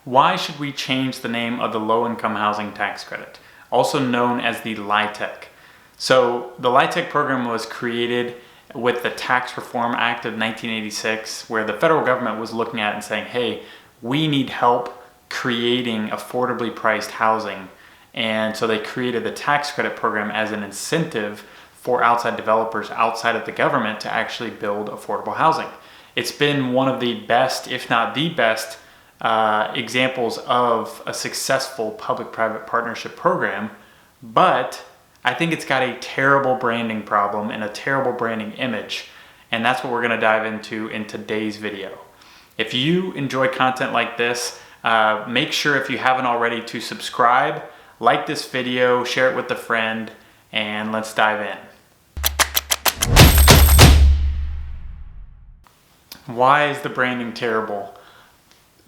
Why should we change the name of the low-income housing tax credit, also known as the LIHTC? So the LIHTC program was created with the Tax Reform Act of 1986, where the federal government was looking at and saying, hey, we need help creating affordably priced housing. And so they created the tax credit program as an incentive for outside developers outside of the government to actually build affordable housing. It's been one of the best, if not the best, examples of a successful public-private partnership program, but I think it's got a terrible branding problem and a terrible branding image, and that's what we're going to dive into in today's video. If you enjoy content like this, make sure, if you haven't already, to subscribe, like this video, share it with a friend, and let's dive in. Why is the branding terrible?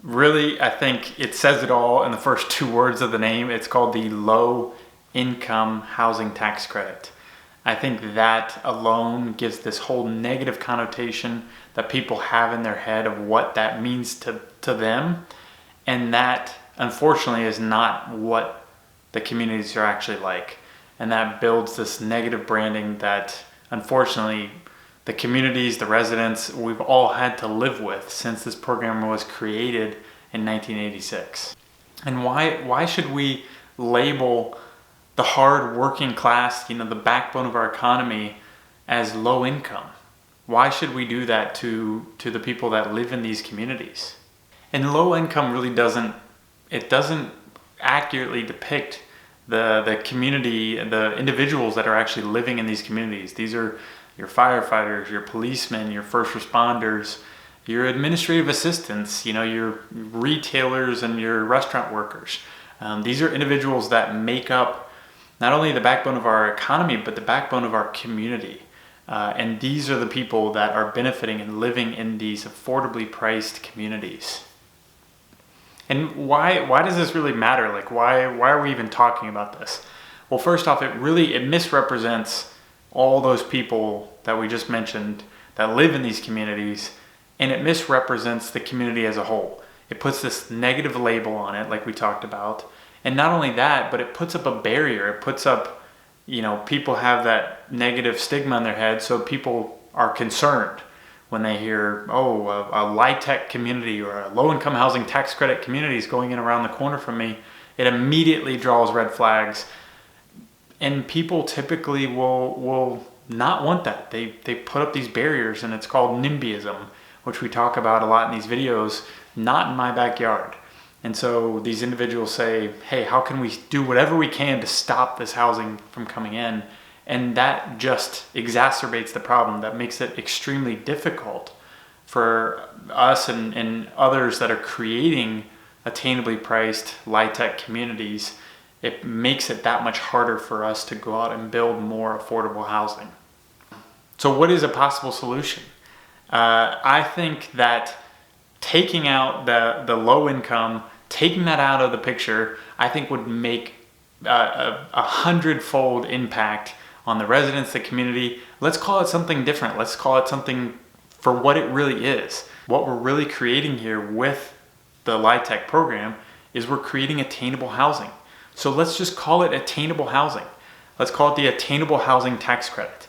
Really, I think it says it all in the first two words of the name. It's called the Low Income Housing Tax Credit. I think that alone gives this whole negative connotation that people have in their head of what that means to them. And that, unfortunately, is not what the communities are actually like. And that builds this negative branding that, unfortunately, the communities, the residents, we've all had to live with since this program was created in 1986. And why should we label the hard working class, the backbone of our economy, as low income? Why should we do that to the people that live in these communities? And low income really doesn't accurately depict the community, the individuals that are actually living in these communities. These are your firefighters, your policemen, your first responders, your administrative assistants, your retailers and your restaurant workers. These are individuals that make up not only the backbone of our economy, but the backbone of our community. And these are the people that are benefiting and living in these affordably priced communities. And why does this really matter? Like, why are we even talking about this? Well, first off, it misrepresents all those people that we just mentioned that live in these communities, and it misrepresents the community as a whole. It puts this negative label on it, like we talked about. And not only that, but it puts up a barrier. It puts up, people have that negative stigma in their head, so people are concerned when they hear, a LIHTC community or a low-income housing tax credit community is going in around the corner from me. It immediately draws red flags. And people typically will not want that. They put up these barriers, and it's called NIMBYism, which we talk about a lot in these videos, not in my backyard. And so these individuals say, hey, how can we do whatever we can to stop this housing from coming in? And that just exacerbates the problem. That makes it extremely difficult for us and others that are creating attainably priced LIHTC communities. It makes it that much harder for us to go out and build more affordable housing. So what is a possible solution? I think that taking out the low income, taking that out of the picture, I think would make a 100-fold impact on the residents, the community. Let's call it something different. Let's call it something for what it really is. What we're really creating here with the LIHTC program is we're creating attainable housing. So let's just call it attainable housing. Let's call it the Attainable Housing Tax Credit.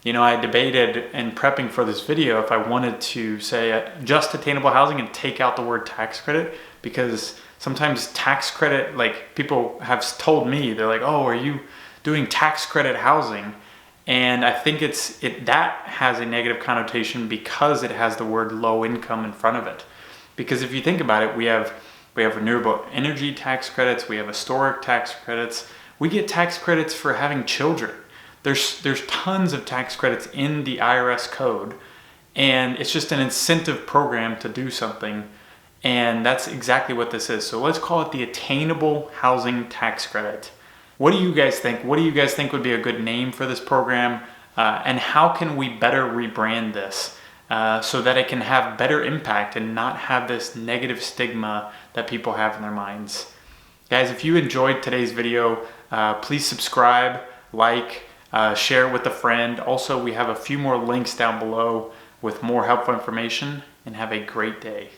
I debated in prepping for this video if I wanted to say just attainable housing and take out the word tax credit, because sometimes tax credit, like, people have told me, they're like, oh, are you doing tax credit housing? And I think that has a negative connotation because it has the word low income in front of it. Because if you think about it, we have renewable energy tax credits, we have historic tax credits, we get tax credits for having children. There's tons of tax credits in the IRS code, and it's just an incentive program to do something, and that's exactly what this is. So let's call it the Attainable Housing Tax Credit. What do you guys think? What do you guys think would be a good name for this program, and how can we better rebrand this so that it can have better impact and not have this negative stigma that people have in their minds? Guys, if you enjoyed today's video, please subscribe, like, share it with a friend. Also, we have a few more links down below with more helpful information, and have a great day.